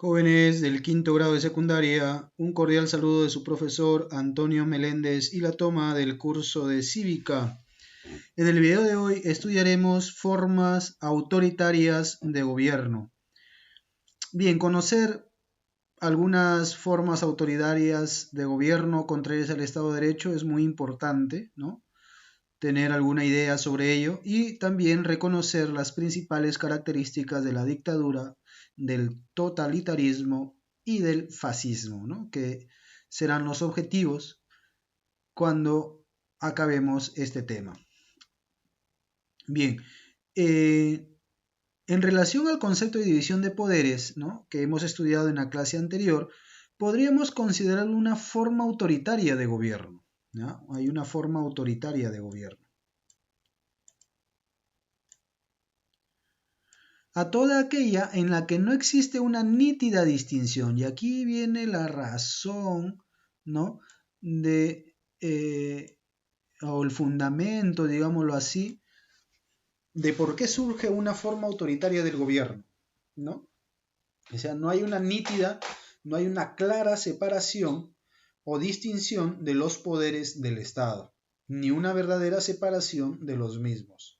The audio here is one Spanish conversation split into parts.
Jóvenes del quinto grado de secundaria, un cordial saludo de su profesor Antonio Meléndez y la toma del curso de Cívica. En el video de hoy estudiaremos formas autoritarias de gobierno. Bien, conocer algunas formas autoritarias de gobierno contrarias al Estado de Derecho es muy importante, ¿no? Tener alguna idea sobre ello y también reconocer las principales características de la dictadura, del totalitarismo y del fascismo, ¿no? Que serán los objetivos cuando acabemos este tema. Bien, eh, en relación al concepto de división de poderes, ¿no? Que hemos estudiado en la clase anterior, podríamos considerar una forma autoritaria de gobierno, ¿no? Hay una forma autoritaria de gobierno. A toda aquella en la que no existe una nítida distinción. Y aquí viene la razón, ¿no? De, o el fundamento, digámoslo así, de por qué surge una forma autoritaria del gobierno, ¿no? O sea, no hay una nítida, no hay una clara separación o distinción de los poderes del Estado, ni una verdadera separación de los mismos.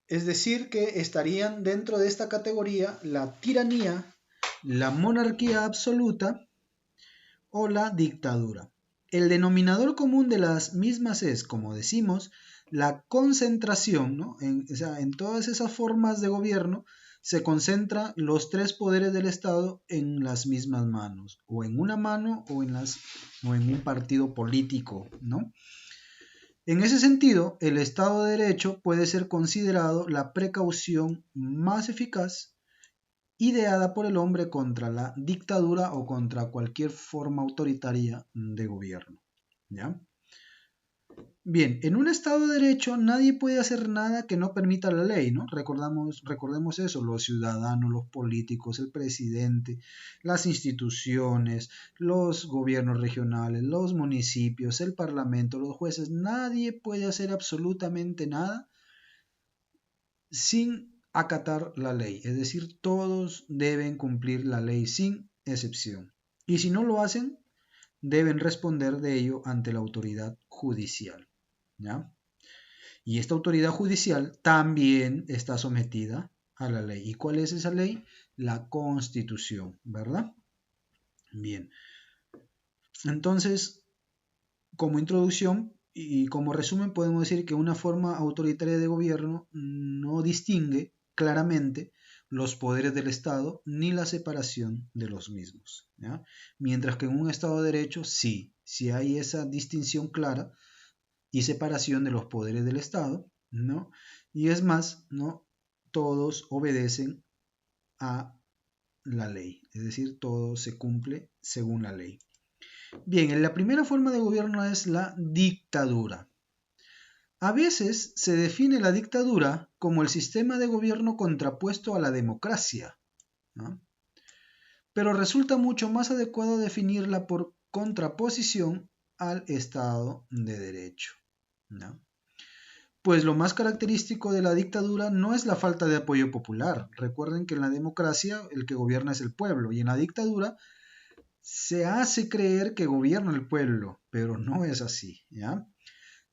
Es decir, que estarían dentro de esta categoría la tiranía, la monarquía absoluta o la dictadura. El denominador común de las mismas es, como decimos, la concentración, ¿no? O sea, en todas esas formas de gobierno se concentran los tres poderes del Estado en las mismas manos, o en una mano o en un partido político, ¿no? En ese sentido, el Estado de Derecho puede ser considerado la precaución más eficaz ideada por el hombre contra la dictadura o contra cualquier forma autoritaria de gobierno. ¿Ya? Bien, en un Estado de Derecho nadie puede hacer nada que no permita la ley, ¿no? Recordemos eso, los ciudadanos, los políticos, el presidente, las instituciones, los gobiernos regionales, los municipios, el parlamento, los jueces, nadie puede hacer absolutamente nada sin acatar la ley, es decir, todos deben cumplir la ley sin excepción. Y si no lo hacen, deben responder de ello ante la autoridad judicial. ¿Ya? Y esta autoridad judicial también está sometida a la ley. ¿Y cuál es esa ley? La Constitución, ¿verdad? Bien. Entonces, como introducción y como resumen, podemos decir que una forma autoritaria de gobierno no distingue claramente los poderes del Estado ni la separación de los mismos. ¿Ya? Mientras que en un Estado de Derecho sí hay esa distinción clara y separación de los poderes del Estado, ¿no? Y es más, ¿no? Todos obedecen a la ley, es decir, todo se cumple según la ley. Bien, la primera forma de gobierno es la dictadura. A veces se define la dictadura como el sistema de gobierno contrapuesto a la democracia, ¿no? Pero resulta mucho más adecuado definirla por contraposición al Estado de Derecho, ¿no? Pues lo más característico de la dictadura no es la falta de apoyo popular. Recuerden que en la democracia el que gobierna es el pueblo y en la dictadura se hace creer que gobierna el pueblo, pero no es así, ¿ya?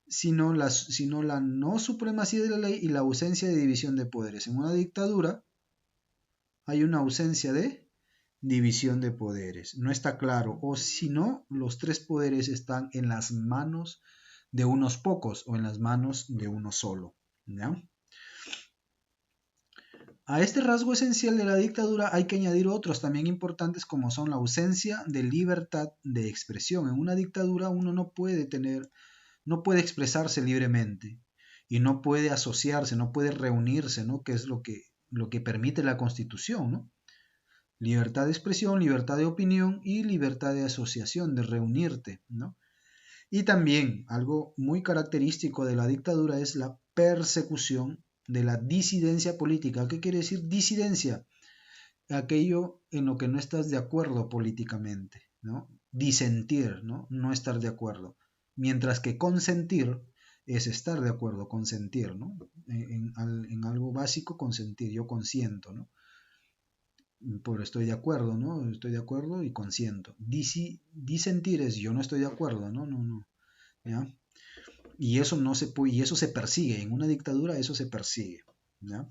Sino la no supremacía de la ley y la ausencia de división de poderes. En una dictadura hay una ausencia de división de poderes. No está claro. O si no, los tres poderes están en las manos de unos pocos o en las manos de uno solo, ¿ya? A este rasgo esencial de la dictadura hay que añadir otros también importantes como son la ausencia de libertad de expresión. En una dictadura uno no puede expresarse libremente y no puede asociarse, no puede reunirse, ¿no? Que es lo que permite la Constitución, ¿no? Libertad de expresión, libertad de opinión y libertad de asociación, de reunirte, ¿no? Y también algo muy característico de la dictadura es la persecución de la disidencia política. ¿Qué quiere decir disidencia? Aquello en lo que no estás de acuerdo políticamente, ¿no? Disentir, ¿no? No estar de acuerdo. Mientras que consentir es estar de acuerdo, consentir, ¿no? En algo básico, consentir, yo consiento, ¿no? por estoy de acuerdo, ¿no? Estoy de acuerdo y consiento. Disentir es yo no estoy de acuerdo, ¿no? No, no. ¿Ya? Y eso no se puede, y eso se persigue. En una dictadura eso se persigue. ¿Ya?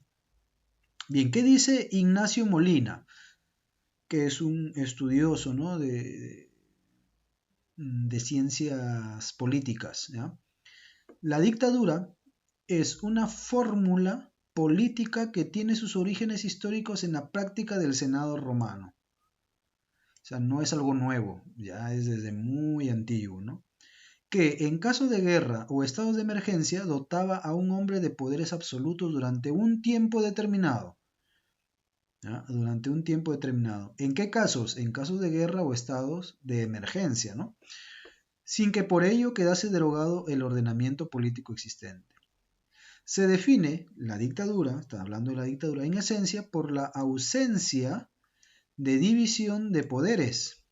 Bien, ¿qué dice Ignacio Molina? Que es un estudioso, ¿no? de ciencias políticas. ¿Ya? La dictadura es una fórmula política que tiene sus orígenes históricos en la práctica del Senado romano. O sea, no es algo nuevo, ya es desde muy antiguo, ¿no? Que en caso de guerra o estados de emergencia dotaba a un hombre de poderes absolutos durante un tiempo determinado. ¿Ya? Durante un tiempo determinado. ¿En qué casos? En casos de guerra o estados de emergencia, ¿no? Sin que por ello quedase derogado el ordenamiento político existente. Se define la dictadura, está hablando de la dictadura, en esencia por la ausencia de división de poderes,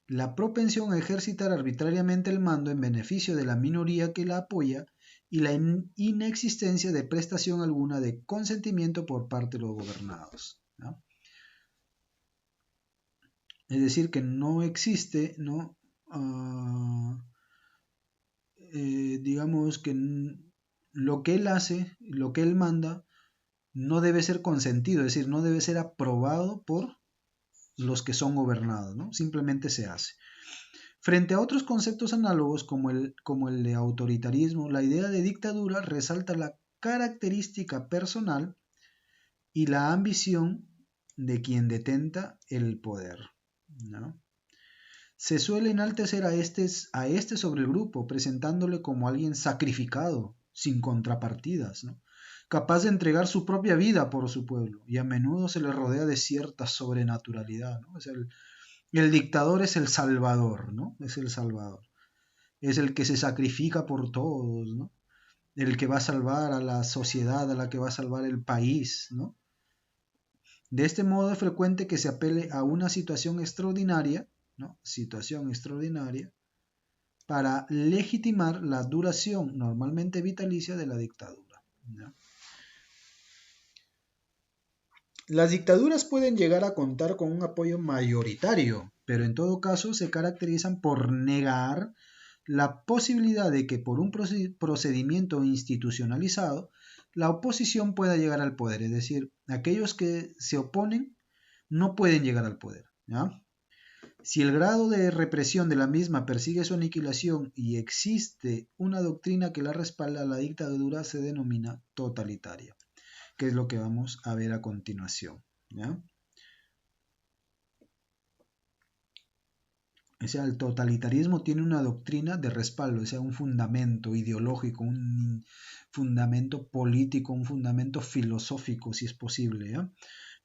la propensión a ejercitar arbitrariamente el mando en beneficio de la minoría que la apoya y la inexistencia de prestación alguna de consentimiento por parte de los gobernados, ¿no? Es decir, que no existe, ¿no? Digamos que lo que él hace, lo que él manda, no debe ser consentido, es decir, no debe ser aprobado por los que son gobernados, ¿no? Simplemente se hace. Frente a otros conceptos análogos como el de autoritarismo, la idea de dictadura resalta la característica personal y la ambición de quien detenta el poder, ¿no? Se suele enaltecer a este sobre el grupo, presentándole como alguien sacrificado, sin contrapartidas, ¿no? Capaz de entregar su propia vida por su pueblo, y a menudo se le rodea de cierta sobrenaturalidad, ¿no? El dictador es el salvador, ¿no? Es el salvador. Es el que se sacrifica por todos, ¿no? El que va a salvar a la sociedad, a la que va a salvar el país, ¿no? De este modo es frecuente que se apele a una situación extraordinaria, ¿no? Situación extraordinaria, para legitimar la duración normalmente vitalicia de la dictadura, ¿no? Las dictaduras pueden llegar a contar con un apoyo mayoritario, pero en todo caso se caracterizan por negar la posibilidad de que por un procedimiento institucionalizado la oposición pueda llegar al poder, es decir, aquellos que se oponen no pueden llegar al poder, ¿ya? Si el grado de represión de la misma persigue su aniquilación y existe una doctrina que la respalda, la dictadura se denomina totalitaria, que es lo que vamos a ver a continuación, ¿ya? O sea, el totalitarismo tiene una doctrina de respaldo, o sea, un fundamento ideológico, un fundamento político, un fundamento filosófico, si es posible, ¿ya?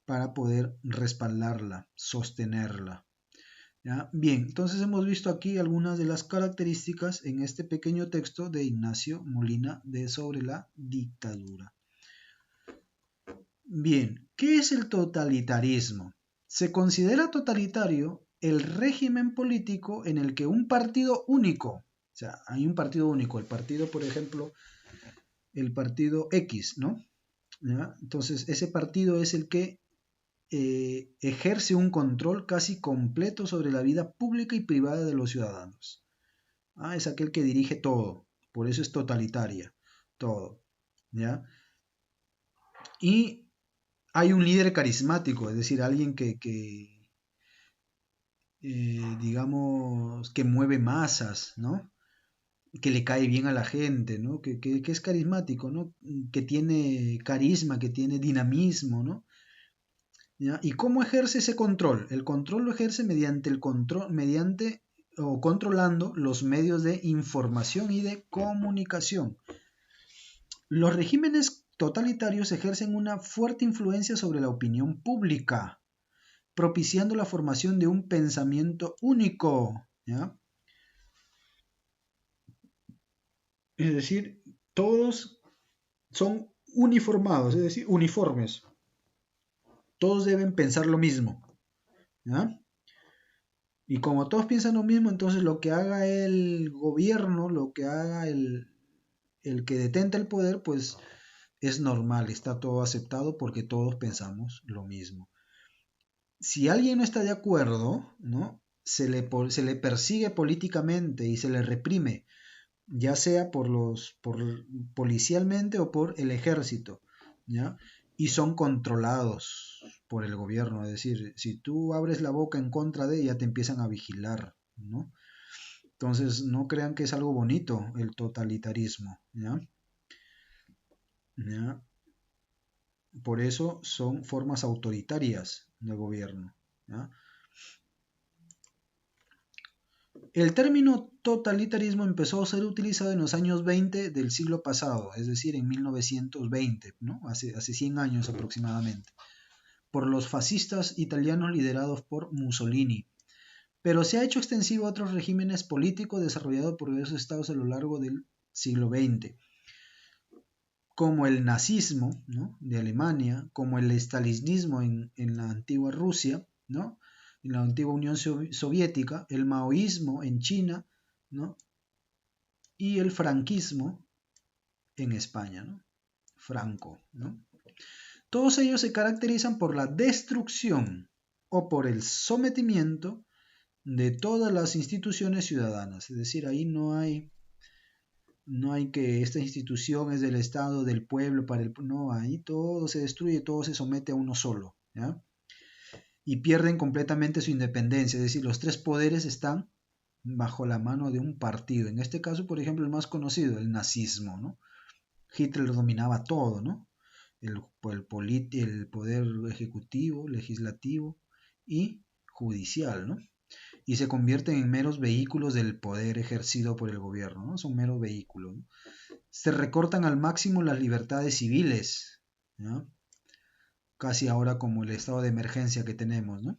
Para poder respaldarla, sostenerla, ¿ya? Bien, entonces hemos visto aquí algunas de las características en este pequeño texto de Ignacio Molina sobre la dictadura. Bien, ¿qué es el totalitarismo? Se considera totalitario el régimen político en el que un partido único, o sea, hay un partido único, el partido, por ejemplo, el partido X, ¿no? ¿Ya? Entonces, ese partido es el que ejerce un control casi completo sobre la vida pública y privada de los ciudadanos. Ah, es aquel que dirige todo, por eso es totalitaria, todo, ¿ya? Y hay un líder carismático, es decir, alguien digamos, que mueve masas, ¿no? Que le cae bien a la gente, ¿no? Que es carismático, ¿no? Que tiene carisma, que tiene dinamismo, ¿no? ¿Ya? ¿Y cómo ejerce ese control? El control lo ejerce mediante el control, mediante o controlando los medios de información y de comunicación. Los regímenes totalitarios ejercen una fuerte influencia sobre la opinión pública, propiciando la formación de un pensamiento único, ¿ya? Es decir, todos son uniformados, es decir, uniformes. Todos deben pensar lo mismo, ¿ya? Y como todos piensan lo mismo, entonces lo que haga el gobierno, lo que haga el que detenta el poder, pues es normal, está todo aceptado porque todos pensamos lo mismo. si alguien no está de acuerdo, ¿no? Se le persigue políticamente y se le reprime, ya sea por policialmente o por el ejército, ¿ya? Y son controlados por el gobierno, es decir, si tú abres la boca en contra de ella, te empiezan a vigilar, ¿no? Entonces, no crean que es algo bonito el totalitarismo, ¿ya? ¿Ya? Por eso son formas autoritarias de gobierno, ¿ya? El término totalitarismo empezó a ser utilizado en los años 20 del siglo pasado, es decir, en 1920, ¿no? Hace 100 años aproximadamente, por los fascistas italianos liderados por Mussolini, pero se ha hecho extensivo a otros regímenes políticos desarrollados por diversos estados a lo largo del siglo XX, como el nazismo, ¿no? De Alemania, como el estalinismo en la antigua Rusia, ¿no? En la antigua Unión Soviética, el maoísmo en China, ¿no? Y el franquismo en España, ¿no? Franco, ¿no? Todos ellos se caracterizan por la destrucción o por el sometimiento de todas las instituciones ciudadanas, es decir, ahí no hay que esta institución es del Estado, del pueblo, para el no, ahí todo se destruye, todo se somete a uno solo, ¿ya? Y pierden completamente su independencia, es decir, los tres poderes están bajo la mano de un partido. En este caso, por ejemplo, el más conocido, el nazismo, ¿no? Hitler dominaba todo, ¿no? El poder ejecutivo, legislativo y judicial, ¿no? Y se convierten en meros vehículos del poder ejercido por el gobierno, ¿no? Son meros vehículos, ¿no? Se recortan al máximo las libertades civiles, ¿no? Casi ahora como el estado de emergencia que tenemos, ¿no?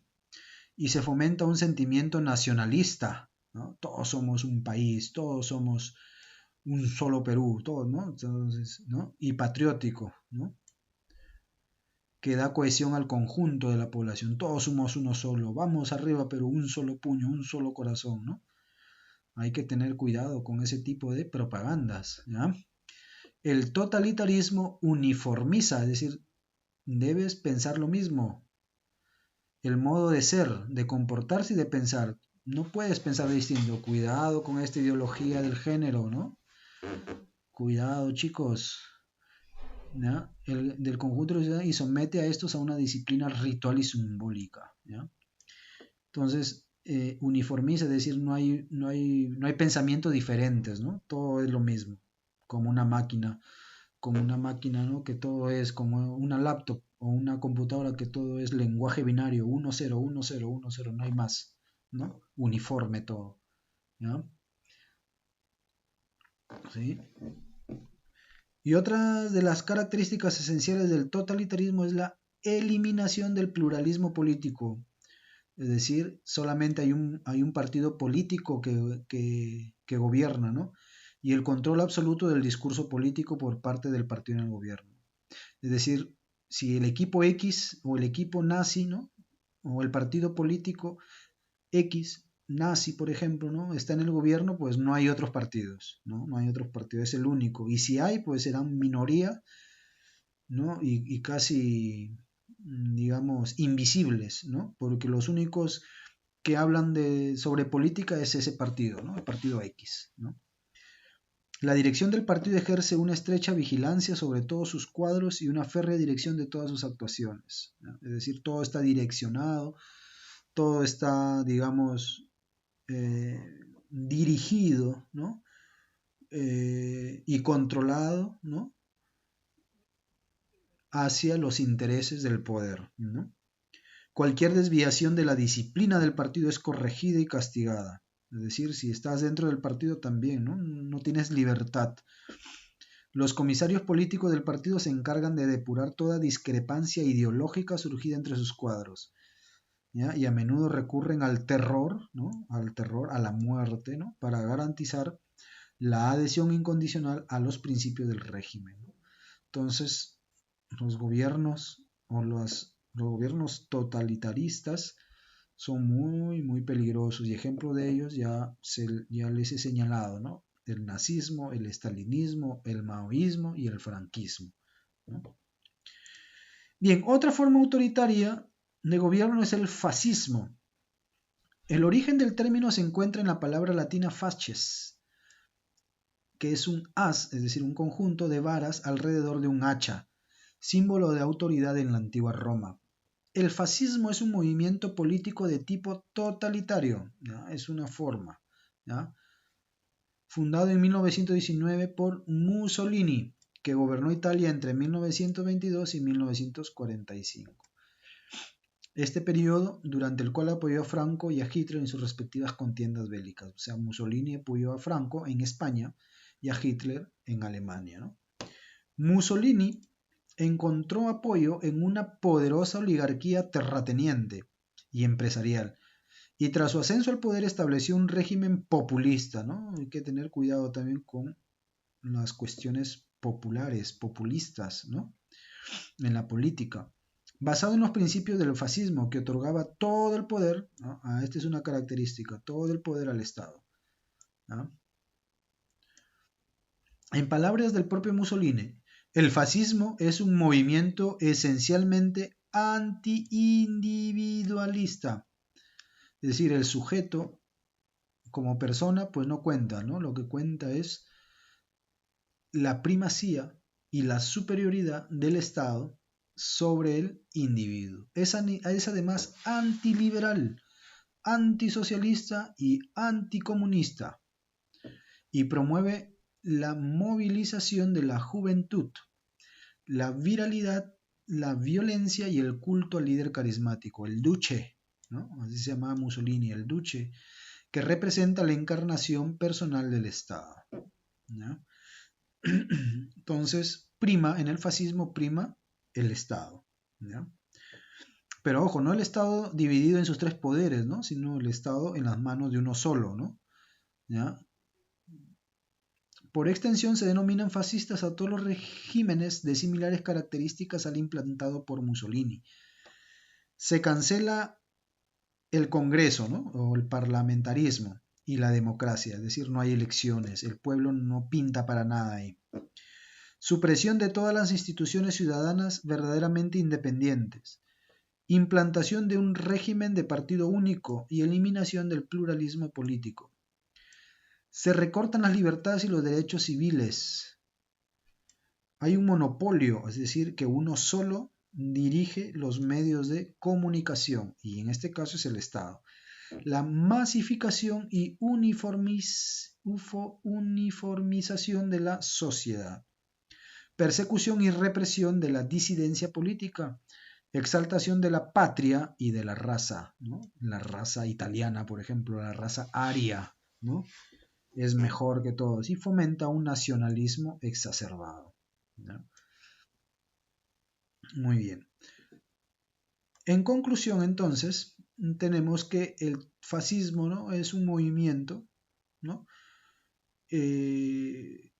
Y se fomenta un sentimiento nacionalista, ¿no? Todos somos un país, todos somos un solo Perú, todos, ¿no? Entonces, ¿no? Y patriótico, ¿no? Que da cohesión al conjunto de la población. Todos somos uno solo. Vamos arriba, pero un solo puño, un solo corazón, ¿no? Hay que tener cuidado con ese tipo de propagandas, ¿ya? El totalitarismo uniformiza, es decir, debes pensar lo mismo. El modo de ser, de comportarse y de pensar. No puedes pensar distinto. Cuidado con esta ideología del género, ¿no? Cuidado, chicos. ¿Ya? Del conjunto de la sociedad y somete a estos a una disciplina ritual y simbólica, ¿ya? Entonces, uniformiza, es decir, no hay pensamientos diferentes, ¿no? Todo es lo mismo, como una máquina, ¿no? Que todo es como una laptop o una computadora que todo es lenguaje binario, 1 0 1 0 1 0, no hay más, ¿no? Uniforme todo, ¿ya? ¿Sí? Y otra de las características esenciales del totalitarismo es la eliminación del pluralismo político. Es decir, solamente hay un partido político que gobierna, ¿no? Y el control absoluto del discurso político por parte del partido en el gobierno. Es decir, si el equipo X o el equipo nazi, ¿no? O el partido político X, nazi, por ejemplo, ¿no? Está en el gobierno, pues no hay otros partidos, ¿no? No hay otros partidos, es el único. Y si hay, pues serán minoría, ¿no? Y casi, digamos, invisibles, ¿no? Porque los únicos que hablan sobre política es ese partido, ¿no? El partido X, ¿no? La dirección del partido ejerce una estrecha vigilancia sobre todos sus cuadros y una férrea dirección de todas sus actuaciones, ¿no? Es decir, todo está direccionado, todo está, digamos, dirigido, ¿no? Y controlado, ¿no? Hacia los intereses del poder, ¿no? Cualquier desviación de la disciplina del partido es corregida y castigada. Es decir, si estás dentro del partido también, ¿no? No tienes libertad. Los comisarios políticos del partido se encargan de depurar toda discrepancia ideológica surgida entre sus cuadros, ¿ya? Y a menudo recurren al terror, ¿no? Al terror, a la muerte, ¿no? Para garantizar la adhesión incondicional a los principios del régimen, ¿no? Entonces, los gobiernos o los gobiernos totalitaristas son muy, muy peligrosos y ejemplo de ellos ya les he señalado, ¿no? El nazismo, el estalinismo, el maoísmo y el franquismo, ¿no? Bien, otra forma autoritaria, de gobierno es el fascismo. El origen del término se encuentra en la palabra latina facies, que es un as, es decir, un conjunto de varas alrededor de un hacha, símbolo de autoridad en la antigua Roma. El fascismo es un movimiento político de tipo totalitario, ¿ya? Es una forma, ¿ya? Fundado en 1919 por Mussolini, que gobernó Italia entre 1922 y 1945. Este periodo, durante el cual apoyó a Franco y a Hitler en sus respectivas contiendas bélicas. O sea, Mussolini apoyó a Franco en España y a Hitler en Alemania, ¿no? Mussolini encontró apoyo en una poderosa oligarquía terrateniente y empresarial, y tras su ascenso al poder estableció un régimen populista, ¿no? Hay que tener cuidado también con las cuestiones populares, populistas, ¿no? En la política, basado en los principios del fascismo que otorgaba todo el poder, ¿no? Esta es una característica, todo el poder al Estado, ¿no? En palabras del propio Mussolini, el fascismo es un movimiento esencialmente anti-individualista, es decir, el sujeto como persona pues no cuenta, ¿no? Lo que cuenta es la primacía y la superioridad del Estado sobre el individuo. Es además antiliberal, antisocialista y anticomunista, y promueve la movilización de la juventud, la viralidad, la violencia y el culto al líder carismático, el duce, ¿no? Así se llamaba Mussolini, el duce, que representa la encarnación personal del Estado, ¿no? Entonces, en el fascismo prima el Estado, ¿ya? Pero ojo, no el Estado dividido en sus tres poderes, ¿no? Sino el Estado en las manos de uno solo, ¿no? ¿Ya? Por extensión se denominan fascistas a todos los regímenes de similares características al implantado por Mussolini. Se cancela el Congreso, ¿no? O el parlamentarismo y la democracia, es decir, no hay elecciones, el pueblo no pinta para nada ahí. Supresión de todas las instituciones ciudadanas verdaderamente independientes. Implantación de un régimen de partido único y eliminación del pluralismo político. Se recortan las libertades y los derechos civiles. Hay un monopolio, es decir, que uno solo dirige los medios de comunicación, y en este caso es el Estado. La masificación y uniformización de la sociedad. Persecución y represión de la disidencia política. Exaltación de la patria y de la raza, ¿no? La raza italiana, por ejemplo, la raza aria, ¿no? Es mejor que todos y fomenta un nacionalismo exacerbado, ¿no? Muy bien. En conclusión, entonces, tenemos que el fascismo, ¿no? Es un movimiento, ¿no? De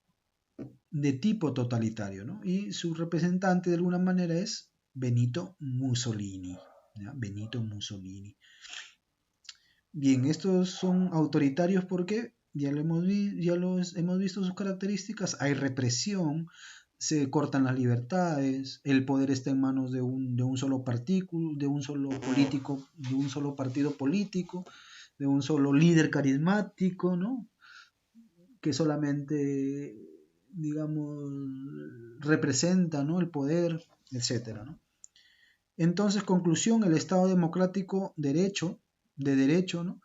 tipo totalitario, ¿no? Y su representante de alguna manera es Benito Mussolini, ¿ya? Benito Mussolini. Bien, estos son autoritarios porque ya los hemos visto sus características. Hay represión, se cortan las libertades, el poder está en manos de un solo de un solo político, de un solo partido político, de un solo líder carismático, ¿no? Que solamente, digamos, representa, ¿no? El poder, etcétera, ¿no? Entonces, conclusión, el Estado democrático de derecho, ¿no?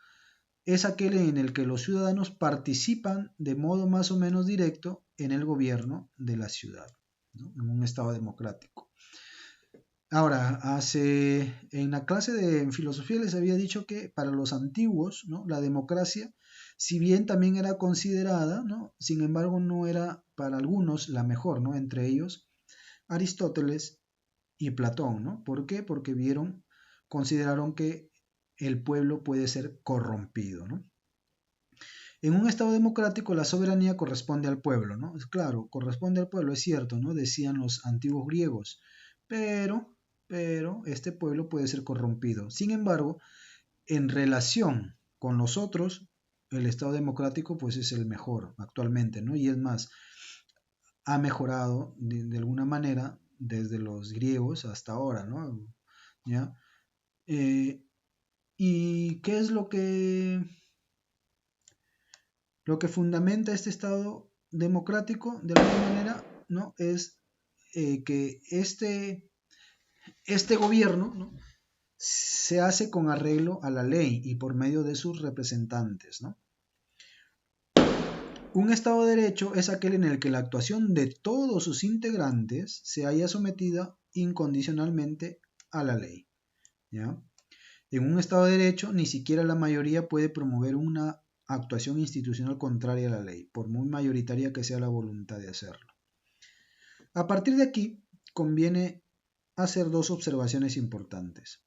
Es aquel en el que los ciudadanos participan de modo más o menos directo en el gobierno de la ciudad, ¿no? En un Estado democrático. Ahora, en la clase de filosofía les había dicho que para los antiguos, ¿no? La democracia, si bien también era considerada, ¿no? Sin embargo no era para algunos la mejor, ¿no? Entre ellos Aristóteles y Platón, ¿no? ¿Por qué? Porque consideraron que el pueblo puede ser corrompido, ¿no? En un Estado democrático la soberanía corresponde al pueblo, ¿no? Es claro, corresponde al pueblo, es cierto, ¿no? Decían los antiguos griegos, pero, este pueblo puede ser corrompido. Sin embargo, en relación con los otros, el Estado democrático pues es el mejor actualmente, ¿no? Y es más, ha mejorado de alguna manera desde los griegos hasta ahora, ¿no? ¿Ya? ¿Y qué es lo que fundamenta este Estado democrático? De alguna manera, ¿no? Es que este gobierno, ¿no?, se hace con arreglo a la ley y por medio de sus representantes, ¿no? Un Estado de Derecho es aquel en el que la actuación de todos sus integrantes se haya sometida incondicionalmente a la ley, ¿ya? En un Estado de Derecho ni siquiera la mayoría puede promover una actuación institucional contraria a la ley, por muy mayoritaria que sea la voluntad de hacerlo. A partir de aquí, conviene hacer dos observaciones importantes.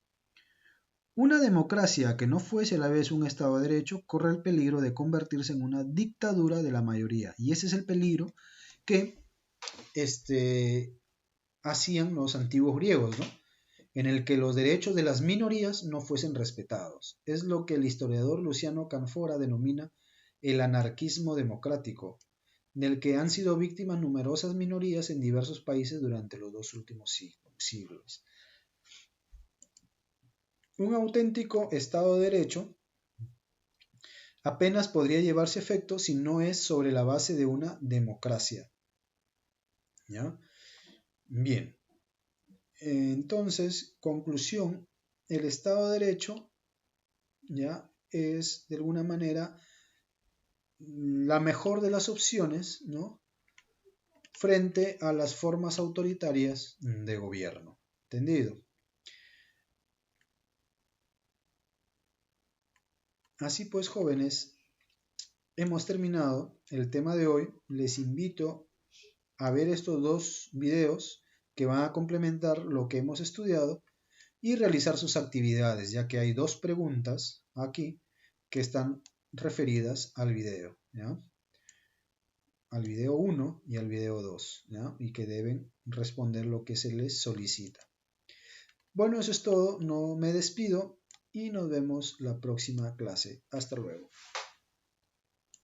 Una democracia que no fuese a la vez un Estado de Derecho corre el peligro de convertirse en una dictadura de la mayoría. Y ese es el peligro que hacían los antiguos griegos, ¿no?, en el que los derechos de las minorías no fuesen respetados. Es lo que el historiador Luciano Canfora denomina el anarquismo democrático, del que han sido víctimas numerosas minorías en diversos países durante los dos últimos siglos. Un auténtico Estado de Derecho apenas podría llevarse a efecto si no es sobre la base de una democracia, ¿ya? Bien, entonces, conclusión, el Estado de Derecho, ¿ya?, es de alguna manera la mejor de las opciones, ¿no?, frente a las formas autoritarias de gobierno. ¿Entendido? Así pues, jóvenes, hemos terminado el tema de hoy. Les invito a ver estos dos videos que van a complementar lo que hemos estudiado y realizar sus actividades, ya que hay dos preguntas aquí que están referidas al video, ¿ya?, al video 1 y al video 2, ¿ya?, y que deben responder lo que se les solicita. Bueno, eso es todo, no me despido y nos vemos la próxima clase. Hasta luego.